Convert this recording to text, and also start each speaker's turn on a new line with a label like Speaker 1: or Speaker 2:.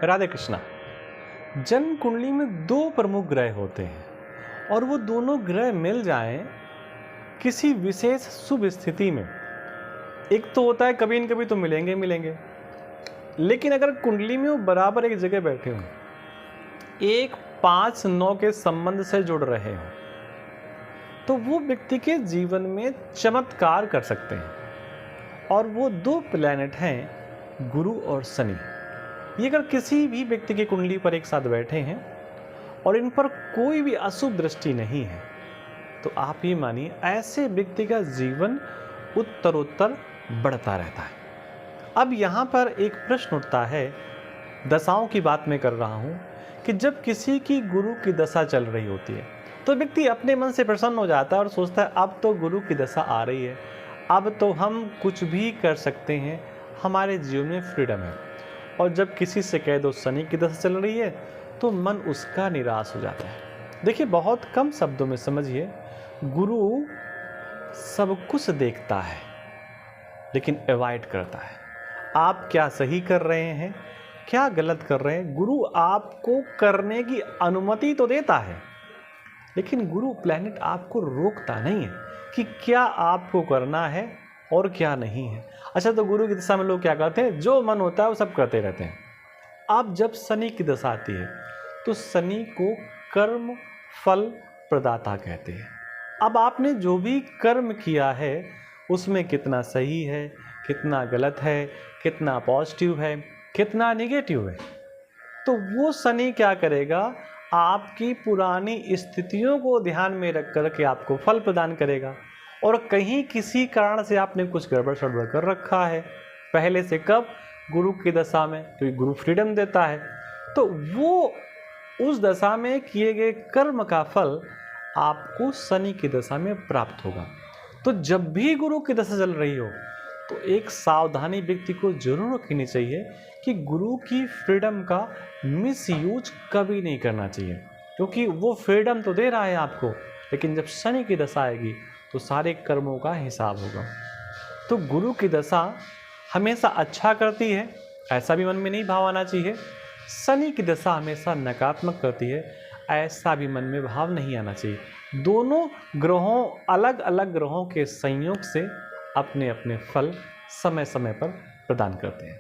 Speaker 1: राधे कृष्णा। जन्म कुंडली में दो प्रमुख ग्रह होते हैं और वो दोनों ग्रह मिल जाएं किसी विशेष शुभ स्थिति में। एक तो होता है कभी न कभी तो मिलेंगे मिलेंगे, लेकिन अगर कुंडली में वो बराबर एक जगह बैठे हों, एक 5-9 के संबंध से जुड़ रहे हों, तो वो व्यक्ति के जीवन में चमत्कार कर सकते हैं। और वो दो प्लैनेट हैं, गुरु और शनि। ये अगर किसी भी व्यक्ति की कुंडली पर एक साथ बैठे हैं और इन पर कोई भी अशुभ दृष्टि नहीं है, तो आप ये मानिए ऐसे व्यक्ति का जीवन उत्तरोत्तर बढ़ता रहता है। अब यहाँ पर एक प्रश्न उठता है, दशाओं की बात मैं कर रहा हूँ, कि जब किसी की गुरु की दशा चल रही होती है तो व्यक्ति अपने मन से प्रसन्न हो जाता है और सोचता है अब तो गुरु की दशा आ रही है, अब तो हम कुछ भी कर सकते हैं, हमारे जीवन में फ्रीडम है। और जब किसी से कह दो शनि की दशा चल रही है तो मन उसका निराश हो जाता है। देखिए, बहुत कम शब्दों में समझिए, गुरु सब कुछ देखता है लेकिन अवॉइड करता है। आप क्या सही कर रहे हैं, क्या गलत कर रहे हैं, गुरु आपको करने की अनुमति तो देता है, लेकिन गुरु प्लैनेट आपको रोकता नहीं है कि क्या आपको करना है और क्या नहीं है। अच्छा, तो गुरु की दशा में लोग क्या करते हैं, जो मन होता है वो सब करते रहते हैं। अब जब शनि की दशा आती है तो शनि को कर्म फल प्रदाता कहते हैं। अब आपने जो भी कर्म किया है उसमें कितना सही है, कितना गलत है, कितना पॉजिटिव है, कितना नेगेटिव है, तो वो शनि क्या करेगा, आपकी पुरानी स्थितियों को ध्यान में रख कर के आपको फल प्रदान करेगा। और कहीं किसी कारण से आपने कुछ गड़बड़ सड़बड़ कर रखा है पहले से, कब, गुरु की दशा में, क्योंकि गुरु फ्रीडम देता है, तो वो उस दशा में किए गए कर्म का फल आपको शनि की दशा में प्राप्त होगा। तो जब भी गुरु की दशा चल रही हो तो एक सावधानी व्यक्ति को जरूर रखनी चाहिए कि गुरु की फ्रीडम का मिसयूज कभी नहीं करना चाहिए, क्योंकि वो फ्रीडम तो दे रहा है आपको, लेकिन जब शनि की दशा आएगी तो सारे कर्मों का हिसाब होगा। तो गुरु की दशा हमेशा अच्छा करती है, ऐसा भी मन में नहीं भाव आना चाहिए। शनि की दशा हमेशा नकारात्मक करती है, ऐसा भी मन में भाव नहीं आना चाहिए। दोनों ग्रहों, अलग अलग ग्रहों के संयोग से अपने अपने फल समय समय पर प्रदान करते हैं।